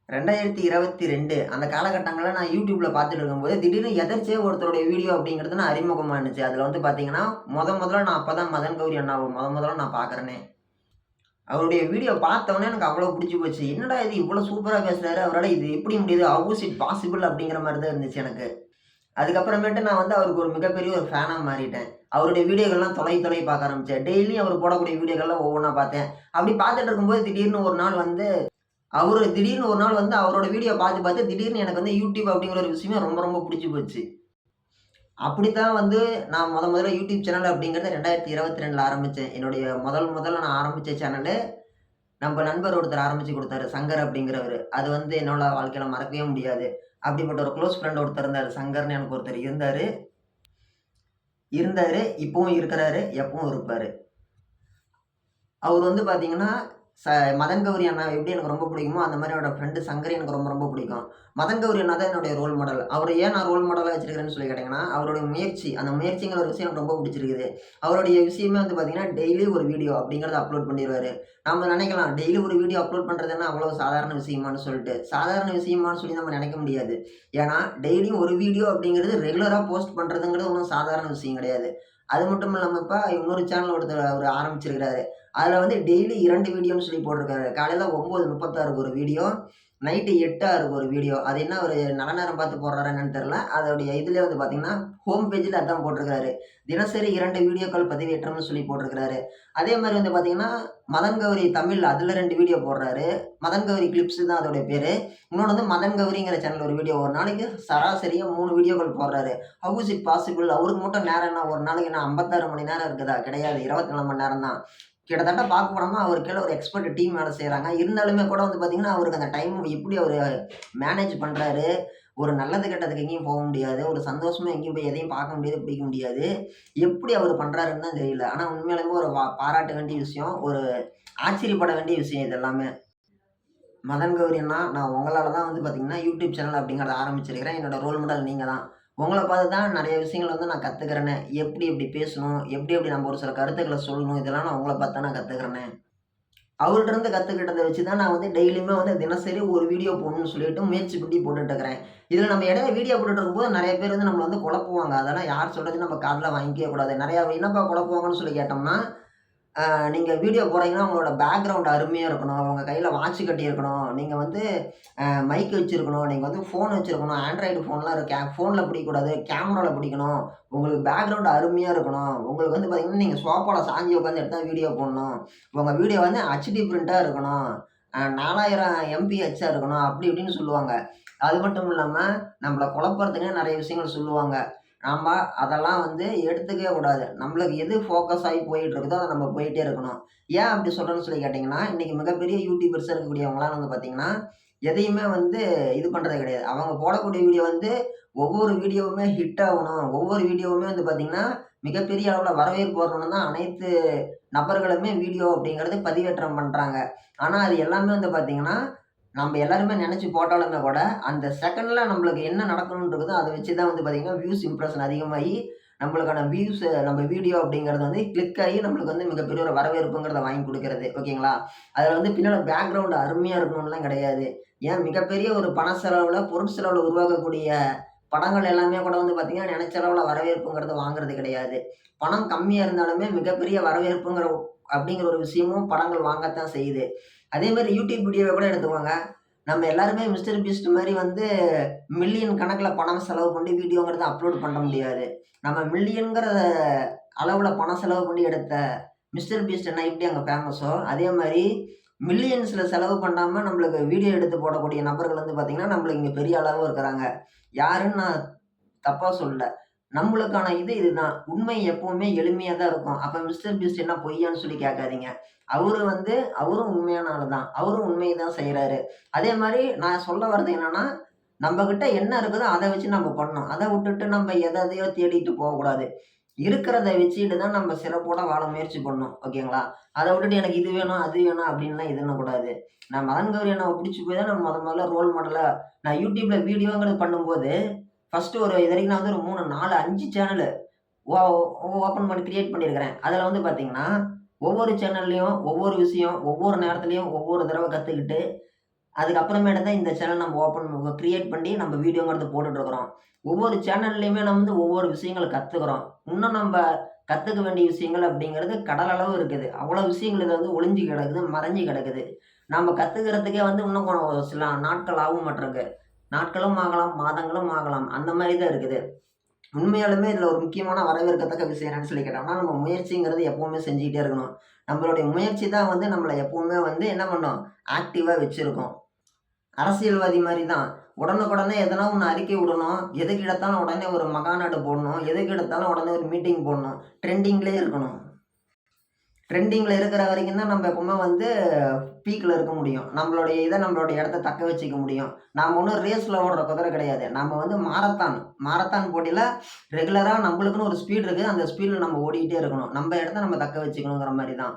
2022 அந்த காலகட்டங்கள்ல நான் YouTubeல பார்த்துட்டு இருக்கும்போது, திடீர்னு எதர்ச்சியா ஒருத்தருடைய வீடியோ அப்படிங்கிறது நான் அறிமுகமா இருந்துச்சு. அதுல வந்து பார்த்தீங்கன்னா, மொதல்ல நான் அப்பதான் மதன் கௌரி அண்ணாவ மொதல்ல நான் பார்க்குறேனே. அவருடைய வீடியோ பார்த்தோனே எனக்கு அவ்வளோ புடிச்சு போச்சு. என்னடா இது இவ்வளோ சூப்பரா பேசுறாரு. அவரால இது எப்படி முடியுது? How is it possible? அப்படிங்கிற மாரி தான் இருந்துச்சு எனக்கு. அதுக்கப்புறமேட்டு நான் வந்து அவருக்கு ஒரு மிகப்பெரிய ஒரு ஃபேனா மாறிட்டேன். அவருடைய வீடியோக்கள்லாம் தொலை பார்க்க ஆரம்பிச்சேன். டெய்லியும் அவர் போடக்கூடிய வீடியோக்கள்லாம் ஒவ்வொன்னா பார்த்தேன். அப்படி பார்த்துட்டு இருக்கும்போது திடீர்னு ஒரு நாள் வந்து அவரோட வீடியோ பார்த்து திடீர்னு எனக்கு வந்து YouTube அப்படிங்கிற ஒரு விஷயமே ரொம்ப ரொம்ப புடிச்சு போச்சு. அப்படித்தான் வந்து நான் முதல்ல YouTube சேனல் அப்படிங்கிறத 2022ல ஆரம்பிச்சேன். என்னுடைய முதல்ல நான் ஆரம்பிச்ச சேனலு நம்ப நண்பர் ஒருத்தர் ஆரம்பிச்சு குடுத்தாரு. சங்கர் அப்படிங்கிறவரு. அது வந்து என்னோட வாழ்க்கையில மறக்கவே முடியாது. அப்படிப்பட்ட ஒரு க்ளோஸ் ஃப்ரெண்ட் ஒருத்தர் இருந்தாரு. சங்கர்ன்னு எனக்கு ஒருத்தர் இருந்தாரு. இப்பவும் இருக்கிறாரு. எப்பவும் இருப்பாரு. அவரு வந்து பார்த்தீங்கன்னா, ச மதன் கௌரி அண்ணா எப்படி எனக்கு ரொம்ப பிடிக்குமோ, அந்த மாரி அவரோட ஃப்ரெண்ட் சங்கர் எனக்கு ரொம்ப ரொம்ப பிடிக்கும். மதன் கௌரி அண்ணா தான் என்னுடைய ரோல் மாடல். அவர ஏன் நான் ரோல் மாடலா வச்சிருக்கிறேன்னு சொல்லி கேட்டீங்கன்னா, அவருடைய முயற்சி, அந்த முயற்சிங்கிற ஒரு விஷயம் எனக்கு ரொம்ப பிடிச்சிருக்குது. அவருடைய விஷயமே வந்து பார்த்தீங்கன்னா, டெய்லி ஒரு வீடியோ அப்படிங்கிறத அப்லோட் பண்ணிருவாரு. நாம நெனைக்கலாம், டெய்லி ஒரு வீடியோ அப்லோட் பண்றது என்ன அவ்வளவு சாதாரண விஷயமான்னு சொல்லிட்டு. சாதாரண விஷயமான்னு சொல்லி நம்ம நெனைக்க முடியாது. ஏன்னா, டெய்லியும் ஒரு வீடியோ அப்படிங்கிறது ரெகுலரா போஸ்ட் பண்றதுங்கிறது ஒண்ணும் சாதாரண விஷயம் கிடையாது. அது மட்டும் இல்லாம இப்ப இன்னொரு சேனல் ஒருத்தர் அவரு ஆரம்பிச்சிருக்கிறாரு. அதுல வந்து டெய்லி 2 வீடியோன்னு சொல்லி போட்டிருக்காரு. காலையில 9:36க்கு ஒரு வீடியோ, நைட்டு 8:06க்கு ஒரு வீடியோ. அது என்ன அவரு நல்ல நேரம் பார்த்து போடுறாரா என்னன்னு தெரியல. அதோடைய இதுலயே வந்து பார்த்தீங்கன்னா, ஹோம் பேஜ்ல அதான் போட்டிருக்காரு. தினசரி 2 வீடியோக்கள் பதிவேற்றம்னு சொல்லி போட்டிருக்கிறாரு. அதே மாரி வந்து பார்த்தீங்கன்னா, மதன் கௌரி தமிழ் அதுல 2 வீடியோ போடுறாரு. மதன் கௌரி கிளிப்ஸ் தான் அதோடைய பேரு. இன்னொன்னு வந்து மதன் கௌரிங்கிற சேனல் ஒரு வீடியோ. ஒரு நாளைக்கு சராசரியா 3 வீடியோக்கள் போடுறாரு. How is it possible? அவருக்கு மட்டும் நேரம் என்ன? ஒரு நாளைக்கு என்ன 56 மணி நேரம் இருக்குதா? கிடையாது. 24 மணி நேரம் தான். கிட்டத்தட்ட பார்க்க போனோம்னா, அவருக்கு கீழ ஒரு எக்ஸ்பெர்ட் டீம் வேலை செய்றாங்க. இருந்தாலுமே கூட வந்து பார்த்தீங்கன்னா, அவருக்கு அந்த டைம் எப்படி அவரு மேனேஜ் பண்றாரு? ஒரு நல்லது கெட்டதுக்கு எங்கேயும் போக முடியாது. ஒரு சந்தோஷமா எங்கேயும் போய் எதையும் பார்க்க முடியாது, பிடிக்க முடியாது. எப்படி அவரு பண்றாருன்னு தான் தெரியல. ஆனா உண்மையாலுமே ஒரு பாராட்ட வேண்டிய விஷயம். ஒரு ஆச்சரியப்பட வேண்டிய விஷயம் இது எல்லாமே. மதன் கௌரி அண்ணா, நான் உங்களால தான் வந்து பார்த்தீங்கன்னா, யூடியூப் சேனல் அப்படிங்கிறத ஆரம்பிச்சிருக்கிறேன். என்னோட ரோல் மாடல் நீங்க தான். உங்கள பார்த்து தான் நெறைய விஷயங்கள் வந்து நான் கத்துக்கிறேனே. எப்படி எப்படி பேசணும்? எப்படி எப்படி நம்ம ஒரு சில கருத்துக்கள சொல்லணும்? இதெல்லாம் நான் உங்கள பார்த்து தான் நான் கத்துக்கிறேனே. அவர்ட்ட இருந்து கத்துக்கிட்டத வச்சு தான் நான் வந்து டெய்லியுமே வந்து தினசரி ஒரு வீடியோ போடணும்னு சொல்லிட்டு முயற்சி பண்ணி போட்டுட்டு இருக்கிறேன். இதுல நம்ம இடையில வீடியோ போட்டுட்டு இருக்கும்போது நெறைய பேர் வந்து நம்மள வந்து குழப்புவாங்க. அதெல்லாம் யார் சொல்றதையும் நம்ம காதுல வாங்கிக்கவே கூடாது. நெறைய என்னப்பா குழப்புவாங்கன்னு சொல்லி கேட்டோம்னா, நீங்க வீடியோ போடுறீங்கன்னா, உங்களோட பேக்கிரவுண்ட் அருமையா இருக்கணும். உங்க கையில வாட்ச் கட்டியிருக்கணும். நீங்க வந்து மைக் வச்சிருக்கணும். நீங்க வந்து ஃபோன் வச்சிருக்கணும். ஆண்ட்ராய்டு ஃபோன்லாம் இருக்கு. ஃபோன்ல பிடிக்கக்கூடாது. கேமரால பிடிக்கணும். உங்களுக்கு பேக்கிரவுண்ட் அருமையா இருக்கணும். உங்களுக்கு வந்து பார்த்தீங்கன்னா, நீங்க சோஃபால சாஞ்சு உட்காந்து எடுத்தா வீடியோ போடணும். உங்க வீடியோ வந்து HD பிரிண்டா இருக்கணும். 4000 MPHஆ இருக்கணும். அப்படி இப்படின்னு சொல்லுவாங்க. அது மட்டும் இல்லாம, நம்மள குழப்பறதுக்குன்னே நெறைய விஷயங்கள் சொல்லுவாங்க. நாம அதெல்லாம் வந்து எடுத்துக்கவே கூடாது. நம்மளுக்கு எது ஃபோக்கஸ் ஆகி போயிட்டு இருக்குதோ, அத நம்ம போயிட்டே இருக்கணும். ஏன் அப்படி சொல்றேன்னு சொல்லி கேட்டீங்கன்னா, இன்னைக்கு மிகப்பெரிய யூடியூபர்ஸா இருக்கக்கூடியவங்கலாம் வந்து பார்த்தீங்கன்னா, எதையுமே வந்து இது பண்றது கிடையாது. அவங்க போடக்கூடிய வீடியோ வந்து ஒவ்வொரு வீடியோவுமே ஹிட் ஆகணும். ஒவ்வொரு வீடியோவுமே வந்து பார்த்தீங்கன்னா, மிகப்பெரிய அளவுல வரவேற்பு வரணும்னு தான் அனைத்து நபர்களுமே வீடியோ அப்படிங்கிறது பதிவேற்றம் பண்றாங்க. ஆனா, அது எல்லாமே வந்து பார்த்தீங்கன்னா, நம்ப எல்லாருமே நெனச்சு போட்டாலுமே கூட, அந்த செகண்ட்ல நம்மளுக்கு என்ன நடக்கணும்னு இருக்குதோ, அத வச்சு தான் வந்து பார்த்தீங்கன்னா, வியூஸ் இம்ப்ரஷன் அதிகமாகி, நம்மளுக்கான வியூஸ் நம்ம வீடியோ அப்படிங்கிறது வந்து கிளிக் ஆகி, நம்மளுக்கு வந்து மிகப்பெரிய ஒரு வரவேற்புங்கிறத வாங்கி குடுக்குறது. ஓகேங்களா? அதுல வந்து பின்னால பேக்கிரவுண்ட் அருமையா இருக்கணும்லாம் கிடையாது. ஏன் மிகப்பெரிய ஒரு பண செலவுல, பொருட்செலவுல உருவாக்கக்கூடிய படங்கள் எல்லாமே கூட வந்து பார்த்தீங்கன்னா, நெனச்ச அளவுல வரவேற்புங்கிறது வாங்குறது கிடையாது. பணம் கம்மியா இருந்தாலுமே மிகப்பெரிய வரவேற்புங்கிற அப்படிங்கிற ஒரு விஷயமும் படங்கள் வாங்கத்தான் செய்யுது. அதே மாரி யூடியூப் வீடியோவ கூட எடுத்துக்கோங்க. நம்ம எல்லாருமே மிஸ்டர் பீஸ்ட் மாரி வந்து மில்லியன் கணக்குல பணம் செலவு பண்ணி வீடியோங்கிறத அப்லோட் பண்ண முடியாது. நம்ம மில்லியன்ங்கிற அளவுல பணம் செலவு பண்ணி எடுத்த மிஸ்டர் பீஸ்ட் என்ன எப்படி அங்க ஃபேமஸோ, அதே மாரி மில்லியன்ஸ்ல செலவு பண்ணாம நம்மளுக்கு வீடியோ எடுத்து போடக்கூடிய நபர்கள் வந்து பார்த்தீங்கன்னா, நம்மளுக்கு இங்க பெரிய அளவு இருக்கிறாங்க. யாருன்னு நான் தப்பா சொல்லல. நம்மளுக்கான இதுதான். உண்மை எப்பவுமே எளிமையா தான் இருக்கும். அப்ப மிஸ்டர் பீஸ்ட் என்ன பொய்யான்னு சொல்லி கேட்காதீங்க. அவரு வந்து அவரும் உண்மையான ஆளு தான். அவரும் உண்மைய தான் செய்றாரு. அதே மாரி நான் சொல்ல வர்றது என்னன்னா, நம்பகிட்ட என்ன இருக்குதோ அத வச்சு நம்ம பண்ணணும். அத விட்டுட்டு நம்ம எதையோ தேடிட்டு போகக்கூடாது. இருக்கிறத வச்சுட்டு தான் நம்ம சிறப்போட வாழ முயற்சி பண்ணணும். ஓகேங்களா? அத விட்டுட்டு எனக்கு இது வேணும், அது வேணும் அப்டின்லாம் இது பண்ணக்கூடாது. நான் மதன் கௌரி அண்ணாவ புடிச்சு போய் தான் நான் மொதல்ல ரோல் மாடலா நான் YouTubeல வீடியோங்கிறது பண்ணும்போது, ஃபர்ஸ்ட்டு ஒரு இதுவரைக்கும் நான் வந்து ஒரு 3, 4, 5 சேனலு ஓ ஓப்பன் பண்ணி கிரியேட் பண்ணியிருக்கிறேன். அதுல வந்து பார்த்தீங்கன்னா, ஒவ்வொரு சேனல்லயும் ஒவ்வொரு விஷயம், ஒவ்வொரு நேரத்திலயும் ஒவ்வொரு தடவ கத்துக்கிட்டு, அதுக்கப்புறமேட்டு தான் இந்த சேனல் நம்ம கிரியேட் பண்ணி நம்ம வீடியோங்கிறது போட்டுட்ருக்குறோம். ஒவ்வொரு சேனல்லையுமே நம்ம வந்து ஒவ்வொரு விஷயங்கள கத்துக்கிறோம். இன்னும் நம்ப கத்துக்க வேண்டிய விஷயங்கள் அப்படிங்கிறது கடல் அளவு இருக்குது. அவ்வளோ விஷயங்கள் இதுல வந்து ஒளிஞ்சு கிடக்குது, மறைஞ்சு கிடக்குது. நம்ம கத்துக்கிறதுக்கே வந்து இன்னும் சில நாட்கள் ஆகும் மாட்ருக்கு. நாட்களும் ஆகலாம், மாதங்களும் ஆகலாம். அந்த மாரி தான் இருக்குது. உண்மையாலுமே இதுல ஒரு முக்கியமான வரவேற்கத்தக்க விஷயம் என்னன்னு சொல்லி கேட்டோம்னா, நம்ம முயற்சிங்கிறது எப்பவுமே செஞ்சுக்கிட்டே இருக்கணும். நம்மளுடைய முயற்சி தான் வந்து நம்மள எப்பவுமே வந்து என்ன பண்ணும்? ஆக்டிவா வச்சிருக்கும். அரசியல்வாதி மாரி தான். உடனுக்குடனே எதனா ஒண்ணு அறிக்கை விடணும். எதுக்கு எடுத்தாலும் உடனே ஒரு மகாநாடு போடணும். எதுக்கு எடுத்தாலும் உடனே ஒரு மீட்டிங் போடணும். ட்ரெண்டிங்லயே இருக்கணும். ட்ரெண்டிங்ல இருக்கிற வரைக்கும் தான் நம்ம எப்பவுமே வந்து பீக்ல இருக்க முடியும். நம்மளுடைய இடத்த தக்க வச்சுக்க முடியும். நாம ஒண்ணும் ரேஸ்ல ஓடுற குதிரை கிடையாது. நாம வந்து மாரத்தான் போட்டியில ரெகுலரா நம்மளுக்குன்னு ஒரு ஸ்பீட் இருக்கு. அந்த ஸ்பீட்ல நம்ம ஓடிக்கிட்டே இருக்கணும். நம்ம இடத்த நம்ம தக்க வச்சுக்கணுங்கிற மாரி தான்.